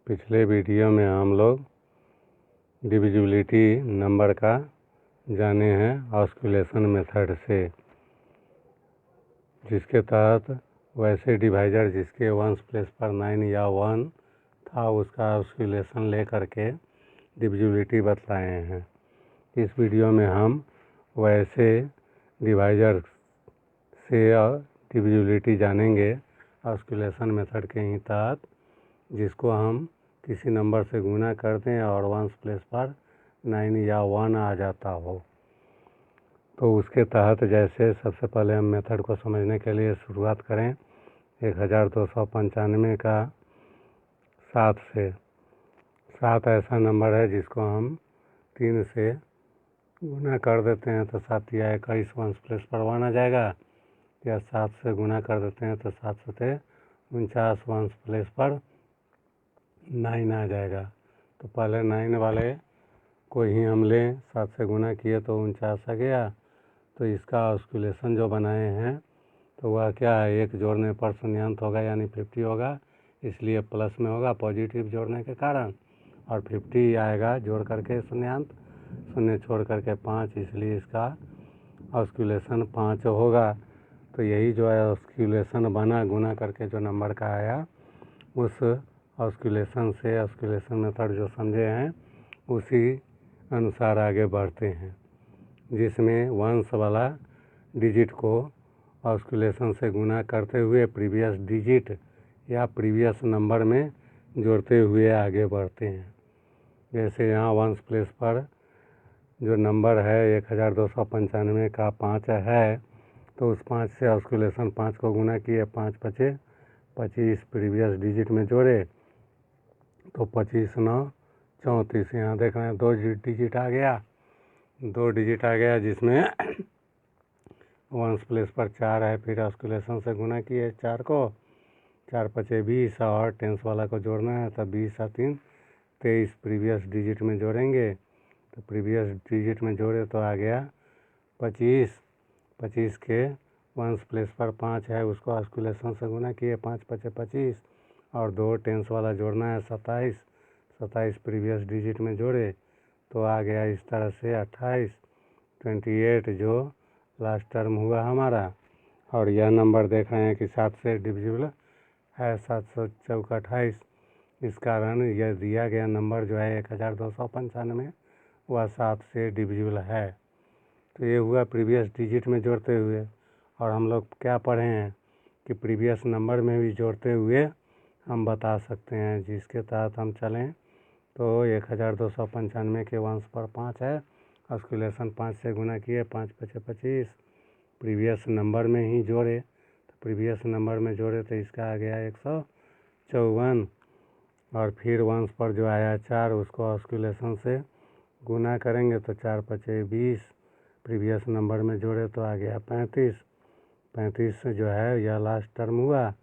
पिछले वीडियो में हम लोग डिविजिबिलिटी नंबर का जाने हैं ऑस्कुलेशन मेथड से, जिसके तहत वैसे डिवाइजर जिसके वंस प्लेस पर 9 या 1 था उसका ऑस्कुलेशन ले करके डिविजिबिलिटी बतलाए हैं। इस वीडियो में हम वैसे डिवाइजर से डिविजिबिलिटी जानेंगे ऑस्कुलेशन मेथड के ही तहत, जिसको हम किसी नंबर से गुना कर दें और वंस प्लेस पर 9 या 1 आ जाता हो। तो उसके तहत जैसे सबसे पहले हम मेथड को समझने के लिए शुरुआत करें 1295 का 7 से। 7 ऐसा नंबर है जिसको हम 3 से गुना कर देते हैं तो 7 या 21 वंस प्लेस पर 1 आ जाएगा, या 7 से गुना कर देते हैं तो 7 सते 49 वंस प्लेस पर 9 आ जाएगा। तो पहले 9 वाले को ही हम लें, 7 से गुना किए तो 49 आ गया। तो इसका ऑस्कुलेशन जो बनाए हैं तो वह क्या है, एक जोड़ने पर शून्यांत होगा यानी 50 होगा, इसलिए प्लस में होगा पॉजिटिव जोड़ने के कारण, और 50 आएगा जोड़ करके शून्यांत, शून्य छोड़ करके 5, इसलिए इसका ऑस्कुलेशन 5 होगा। तो यही जो है ऑस्कुलेशन बना गुना करके जो नंबर का आया, उस ऑस्कुलेशन से ऑस्कुलेशन मेथड जो समझे हैं उसी अनुसार आगे बढ़ते हैं, जिसमें वंस वाला डिजिट को ऑस्कुलेशन से गुना करते हुए प्रीवियस डिजिट या प्रीवियस नंबर में जोड़ते हुए आगे बढ़ते हैं। जैसे यहाँ वंस प्लेस पर जो नंबर है 1295 का 5 है, तो उस 5 से ऑस्कुलेशन 5 को गुना किए, 5 पचे 25 प्रीवियस डिजिट में जोड़े तो 25 9 34। यहाँ देख रहे हैं 2 डिजिट आ गया, 2 डिजिट आ गया जिसमें वंस प्लेस पर 4 है, फिर ऑस्कुलेशन से गुना किए 4 को, 4 पचे 20 और टेंस वाला को जोड़ना है तो 20 और 3 23 प्रीवियस डिजिट में जोड़ेंगे। तो प्रीवियस डिजिट में जोड़े तो आ गया 25। 25 के वंस प्लेस पर 5 है, उसको ऑस्कुलेशन से गुना किए, 5 पचे 25 और 2 टेंस वाला जोड़ना है 27। 27 प्रीवियस डिजिट में जोड़े तो आ गया इस तरह से 28। 28 जो लास्ट टर्म हुआ हमारा, और यह नंबर देख रहे हैं कि 7 से डिविजिबल है, 7 चौका 28। इस कारण यह दिया गया नंबर जो है 1295 वह 7 से डिविजिबल है। तो ये हुआ प्रीवियस डिजिट में जोड़ते हुए। और हम लोग क्या पढ़े हैं कि प्रीवियस नंबर में भी जोड़ते हुए हम बता सकते हैं, जिसके तहत हम चलें तो 1295 के वंश पर 5 है, ऑस्कुलेशन 5 से गुना किए, 5 पचे 25 प्रीवियस नंबर में ही जोड़े, तो प्रीवियस नंबर में जोड़े तो इसका आ गया 154। और फिर वंश पर जो आया 4 उसको ऑस्कुलेशन से गुना करेंगे तो 4 पचे 20 प्रीवियस नंबर में जोड़े तो आ गया 35। 35 जो है यह लास्ट टर्म हुआ,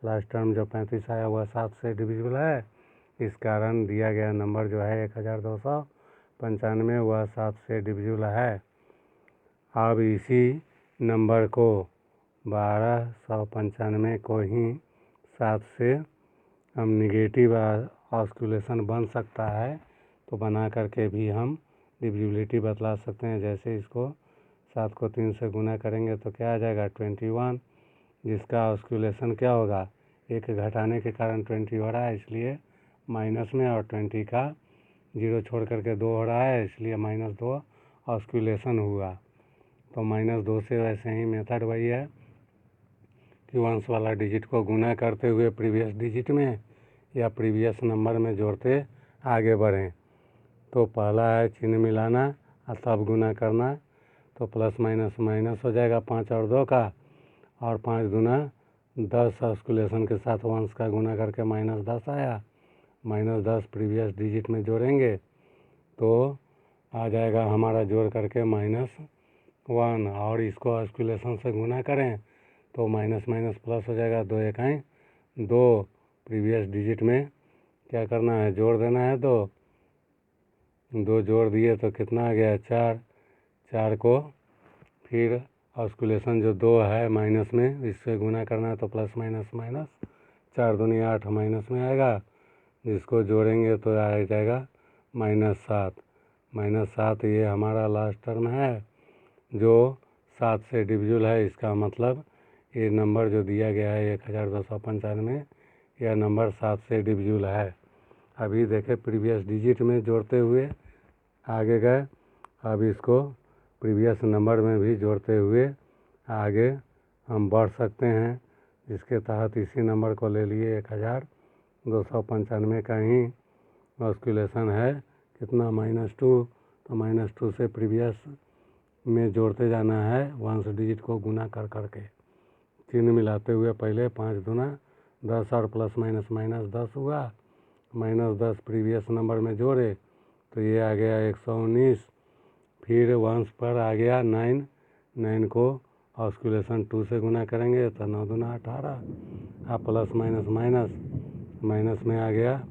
लास्ट टर्म जो 35 आया वह 7 से डिविजिबल है, इस कारण दिया गया नंबर जो है 1295 वह 7 से डिविजिबल है। अब इसी नंबर को 1295 को ही 7 से हम निगेटिव ऑस्कुलेशन बन सकता है, तो बना करके भी हम डिविजिबिलिटी बतला सकते हैं। जैसे इसको 7 को 3 से गुना करेंगे तो क्या आ जाएगा 21, जिसका ऑस्कुलेशन क्या होगा, एक घटाने के कारण 20 हो रहा है इसलिए माइनस में, और 20 का 0 छोड़ करके 2 हो रहा है इसलिए -2 ऑस्कुलेशन हुआ। तो -2 से वैसे ही मेथड वही है कि वंश वाला डिजिट को गुना करते हुए प्रीवियस डिजिट में या प्रीवियस नंबर में जोड़ते आगे बढ़ें। तो पहला है चिन्ह मिलाना और तब गुना करना, तो प्लस माइनस माइनस हो जाएगा 5 और 2 का, और 5 गुना 10 ऑस्कुलेशन के साथ वंश का गुना करके -10 आया, -10 प्रीवियस डिजिट में जोड़ेंगे तो आ जाएगा हमारा जोड़ करके -1, और इसको ऑस्कुलेशन से गुना करें तो माइनस माइनस प्लस हो जाएगा, 2 1 2 प्रीवियस डिजिट में क्या करना है, जोड़ देना है, 2 जोड़ दिए तो कितना आ गया 4। 4 को फिर ऑस्कुलेशन जो 2 है माइनस में इससे गुना करना है तो प्लस माइनस माइनस, 4 दूनी 8 माइनस में आएगा, जिसको जोड़ेंगे तो आ जाएगा -7। -7 ये हमारा लास्ट टर्म है जो 7 से डिविजिबल है। इसका मतलब ये नंबर जो दिया गया है 1295, यह नंबर 7 से डिविजिबल है। अभी देखें प्रीवियस डिजिट में जोड़ते हुए आगे गए, अब इसको प्रीवियस नंबर में भी जोड़ते हुए आगे हम बढ़ सकते हैं, जिसके तहत इसी नंबर को ले लिए 1295 का ही ऑस्कुलेशन है कितना -2, तो -2 से प्रीवियस में जोड़ते जाना है, वंस डिजिट को गुना कर करके चिन्ह मिलाते हुए। पहले 5 दूना 10 और प्लस माइनस -10 हुआ, -10 प्रीवियस नंबर में जोड़े तो ये आ गया 119। फिर वंस पर आ गया 9, 9 को ऑस्कुलेशन 2 से गुना करेंगे तो 9 दूना 18, अब प्लस माइनस माइनस में आ गया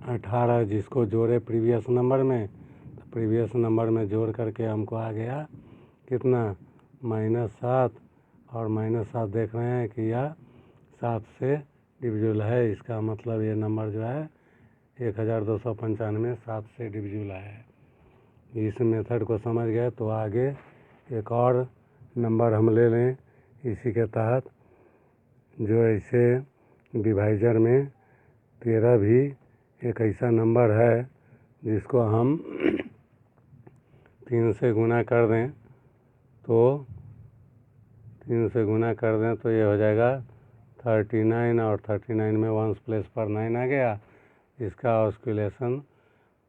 18, जिसको जोड़े प्रीवियस नंबर में, तो प्रीवियस नंबर में जोड़ करके हमको आ गया कितना -7, और -7 देख रहे हैं कि यह 7 से डिविजिबल है। इसका मतलब ये नंबर जो है 1295 7 से डिविजिबल है। इस मेथड को समझ गए तो आगे एक और नंबर हम ले लें इसी के तहत, जो ऐसे डिवाइज़र में 13 भी एक ऐसा नंबर है जिसको हम 3 से गुना कर दें, तो 3 से गुना कर दें तो ये हो जाएगा 39, और 39 में वंस प्लेस पर 9 आ गया। इसका ऑस्कुलेशन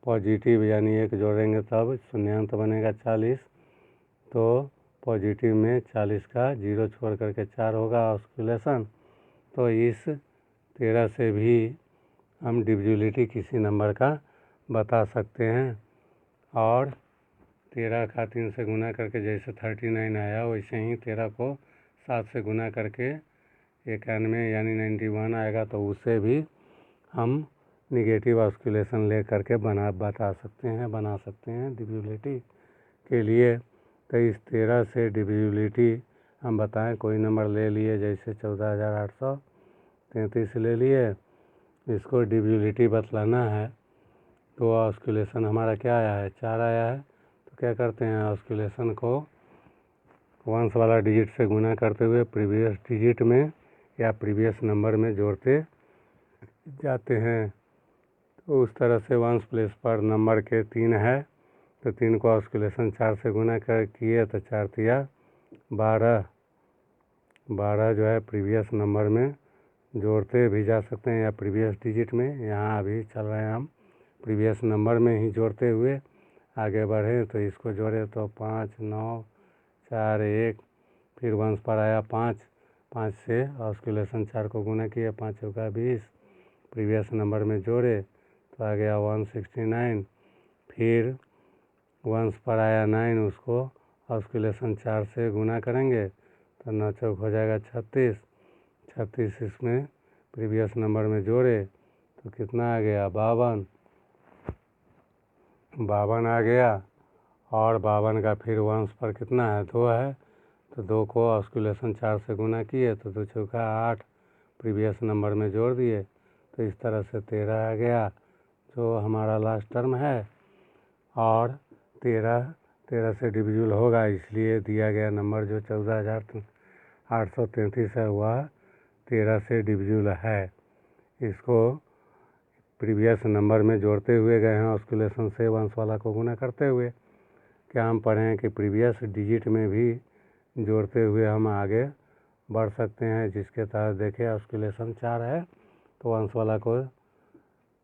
पॉजिटिव यानी एक जोड़ेंगे तब शून्यांत बनेगा 40, तो पॉजिटिव में 40 का 0 छोड़ करके 4 होगा ऑस्कुलेशन। तो इस 13 से भी हम डिविजिबिलिटी किसी नंबर का बता सकते हैं, और 13 का 3 से गुना करके जैसे 39 आया वैसे ही 13 को 7 से गुना करके 91 यानी 91 आएगा, तो उसे भी हम निगेटिव ऑस्कुलेशन ले करके बना सकते हैं डिविजिबिलिटी के लिए। तो इस 13 से डिविजिबिलिटी हम बताएं, कोई नंबर ले लिए जैसे 14,833 ले लिए, इसको डिविजिबिलिटी बतलाना है, तो ऑस्कुलेशन हमारा क्या आया है 4 आया है। तो क्या करते हैं, ऑस्कुलेशन को वंस वाला डिजिट से गुना करते हुए प्रीवियस डिजिट में या प्रीवियस नंबर में जोड़ते जाते हैं। तो उस तरह से वंस प्लेस पर नंबर के 3 है, तो 3 को ऑस्कुलेशन 4 से गुना कर किए तो 4 तिया 12, 12 जो है प्रीवियस नंबर में जोड़ते भी जा सकते हैं या प्रीवियस डिजिट में। यहाँ अभी चल रहे हैं हम प्रीवियस नंबर में ही जोड़ते हुए आगे बढ़े, तो इसको जोड़े तो 5, 9, 4, 1, फिर वंस पर आया 5, 5 से ऑस्कुलेशन 4 को गुना किए, 5 चौका 20, प्रीवियस नंबर में जोड़े तो आ गया 169। फिर वंस पर आया 9, उसको ऑस्कुलेशन 4 से गुना करेंगे तो 9 चौक हो जाएगा 36, 36 इसमें प्रीवियस नंबर में जोड़े तो कितना आ गया 52, 52 आ गया। और 52 का फिर वंस पर कितना है 2 है, तो 2 को ऑस्कुलेशन 4 से गुना किए तो 2 चौका 8, प्रीवियस नंबर में जोड़ दिए, तो इस तरह से 13 आ गया जो हमारा लास्ट टर्म है। और 13 से डिविजिबल होगा, इसलिए दिया गया नंबर जो 14,833 है वह 13 से डिविजिबल है। इसको प्रीवियस नंबर में जोड़ते हुए गए हैं ऑस्कुलेशन से वंस वाला को गुना करते हुए। क्या हम पढ़े हैं कि प्रीवियस डिजिट में भी जोड़ते हुए हम आगे बढ़ सकते हैं, जिसके तहत देखें ऑस्कुलेशन 4 है तो वंस वाला को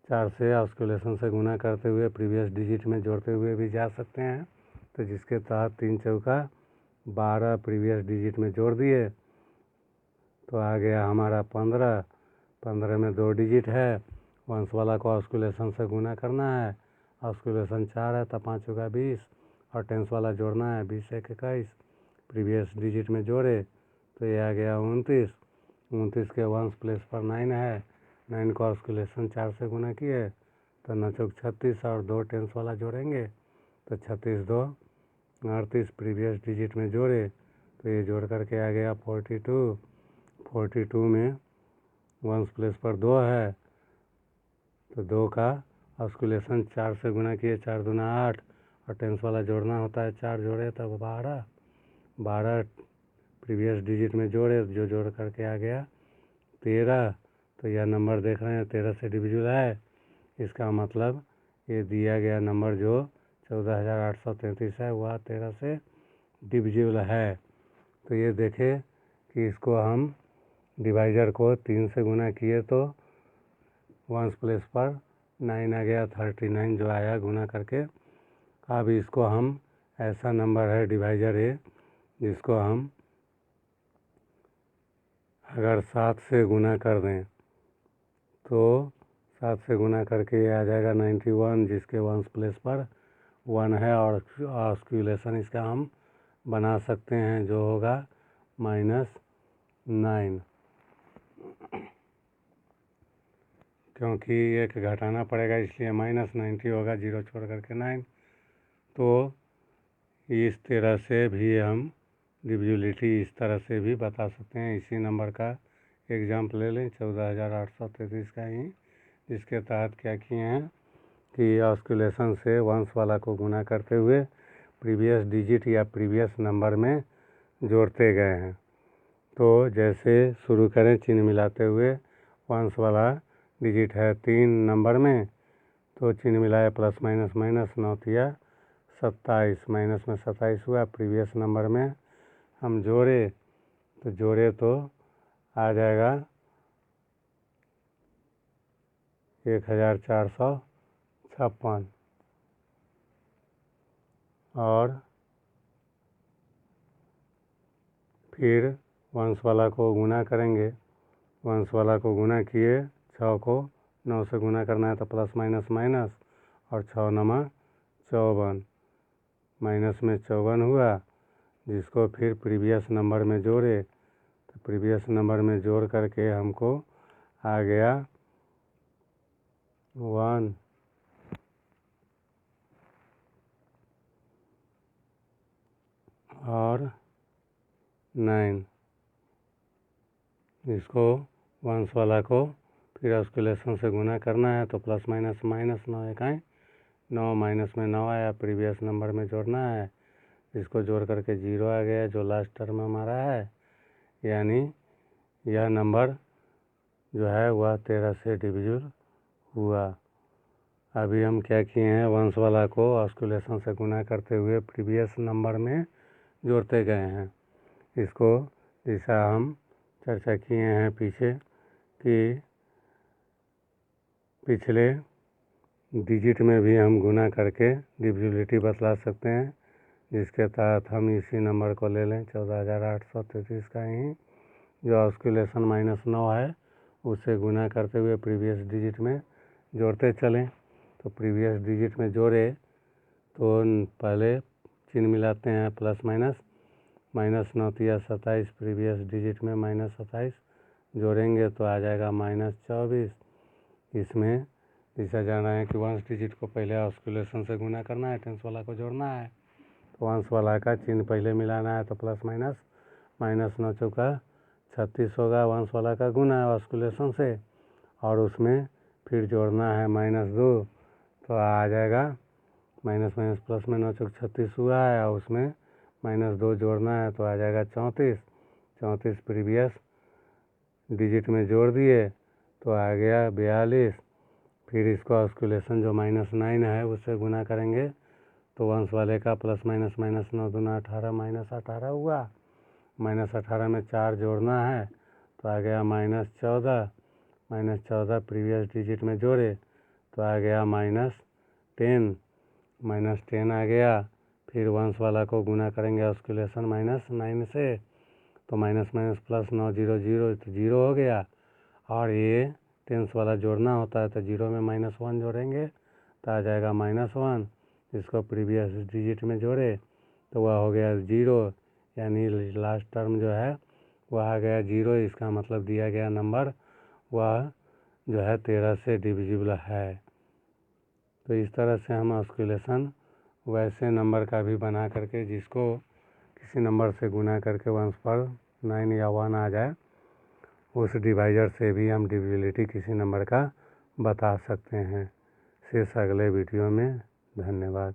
4 से ऑस्कुलेशन से गुना करते हुए प्रीवियस डिजिट में जोड़ते हुए भी जा सकते हैं, तो जिसके तहत 3 चौका 12 प्रीवियस डिजिट में जोड़ दिए तो आ गया हमारा 15, 15 में 2 डिजिट है, वंस वाला को ऑस्कुलेशन से गुना करना है, ऑस्कुलेशन 4 है तो 5 चौका 20, और टेंस वाला जोड़ना है 20 1 21, प्रीवियस डिजिट में जोड़े तो ये आ गया 29, 29 के वंस प्लेस पर 9 है, 9 को ऑस्कुलेशन 4 से गुना किए तो 9 चौक 36, और 2 टेंस वाला जोड़ेंगे तो 36 2 38, प्रीवियस डिजिट में जोड़े तो ये जोड़ करके आ गया 42, 42 में वंस प्लेस पर 2 है, तो 2 का ऑस्कुलेशन 4 से गुना किए, 4 दूना 8, और टेंस वाला जोड़ना होता है, 4 जोड़े तब 12, 12 प्रीवियस डिजिट में जोड़े, जो जोड़ करके आ गया 13। तो यह नंबर देख रहे हैं 13 से डिविजिबल है, इसका मतलब ये दिया गया नंबर जो 14,833 है वह 13 से डिविजिबल है। तो ये देखें कि इसको हम डिवाइजर को 3 से गुना किए तो वंस प्लेस पर 9 आ गया, 39 जो आया गुना करके। अब इसको हम ऐसा नंबर है डिवाइजर ए जिसको हम अगर 7 से गुना कर दें तो 7 से गुना करके ये आ जाएगा 91, जिसके वंस प्लेस पर 1 है, और ऑस्कुलेशन इसका हम बना सकते हैं जो होगा -9, क्योंकि एक घटाना पड़ेगा इसलिए -90 होगा, 0 छोड़ करके 9। तो इस तरह से भी हम डिविजिबिलिटी इस तरह से भी बता सकते हैं। इसी नंबर का एग्जाम्पल ले लें 14,833 का ही, जिसके तहत क्या किए हैं कि ऑस्कुलेशन से वंस वाला को गुना करते हुए प्रीवियस डिजिट या प्रीवियस नंबर में जोड़ते गए हैं। तो जैसे शुरू करें चिन्ह मिलाते हुए, वंस वाला डिजिट है 3 नंबर में, तो चिन्ह मिलाया प्लस माइनस माइनस, 9 तिया 27, माइनस में 27 हुआ। प्रीवियस नंबर में हम जोड़े तो आ जाएगा 1456, और फिर वंस वाला को गुना करेंगे, वंस वाला को गुना किए, 6 को 9 से गुना करना है तो प्लस माइनस माइनस, और 6 नमा 54, माइनस में 54 हुआ, जिसको फिर प्रीवियस नंबर में जोड़े, तो प्रीवियस नंबर में जोड़ करके हमको आ गया 1 और 9। इसको वंस वाला को फिर ऑस्कुलेशन से गुना करना है तो प्लस माइनस माइनस, 9 इकाई 9, माइनस में 9 आया, प्रीवियस नंबर में जोड़ना है, इसको जोड़ करके 0 आ गया जो लास्ट टर्म हमारा है, यानी यह नंबर जो है वह 13 से डिविजिबल हुआ। अभी हम क्या किए हैं, वंस वाला को ऑस्कुलेशन से गुना करते हुए प्रीवियस नंबर में जोड़ते गए हैं। इसको जैसा हम चर्चा किए हैं पीछे कि पिछले डिजिट में भी हम गुना करके डिविजिबिलिटी बतला सकते हैं, जिसके तहत हम इसी नंबर को ले लें 14,833 का ही, जो ऑस्कुलेशन -9 है उससे गुना करते हुए प्रीवियस डिजिट में जोड़ते चलें। तो प्रीवियस डिजिट में जोड़े तो पहले चिन्ह मिलाते हैं प्लस माइनस, -9 तिया 27, प्रीवियस डिजिट में -27 जोड़ेंगे तो आ जाएगा -24। इसमें जैसा जाना है कि वंस डिजिट को पहले ऑस्कुलेशन से गुना करना है, टेंस वाला को जोड़ना है, तो वंस वाला का चिन्ह पहले मिलाना है तो प्लस माइनस, -9 चौका 36 होगा, वंस वाला का गुना है ऑस्कुलेशन से, और उसमें फिर जोड़ना है -2, तो आ जाएगा माइनस माइनस प्लस में 9 चौक 36 हुआ है, और उसमें -2 जोड़ना है तो आ जाएगा 34, 34 प्रीवियस डिजिट में जोड़ दिए तो आ गया 42। फिर इसको ऑस्कुलेशन जो -9 है उससे गुना करेंगे तो वंस वाले का प्लस माइनस माइनस 9 दूना 18, -18 हुआ, -18 में 4 जोड़ना है तो आ गया -14, -14 प्रीवियस डिजिट में जोड़े तो आ गया -10, -10 आ गया। फिर वंस वाला को गुना करेंगे ऑस्कुलेशन -9 से, तो माइनस माइनस प्लस 9, 0 0 तो 0 हो गया, और ये टेंस वाला जोड़ना होता है तो 0 में -1 जोड़ेंगे तो आ जाएगा -1, जिसको प्रीवियस डिजिट में जोड़े तो वह हो गया 0, यानी लास्ट टर्म जो है वह आ गया 0। इसका मतलब दिया गया नंबर वह जो है 13 से डिविजिबल है। तो इस तरह से हम ऑस्कुलेशन वैसे नंबर का भी बना करके, जिसको किसी नंबर से गुना करके वंस पर 9 या 1 आ जाए, उस डिवाइजर से भी हम डिविजिबिलिटी किसी नंबर का बता सकते हैं। शेष अगले वीडियो में। धन्यवाद।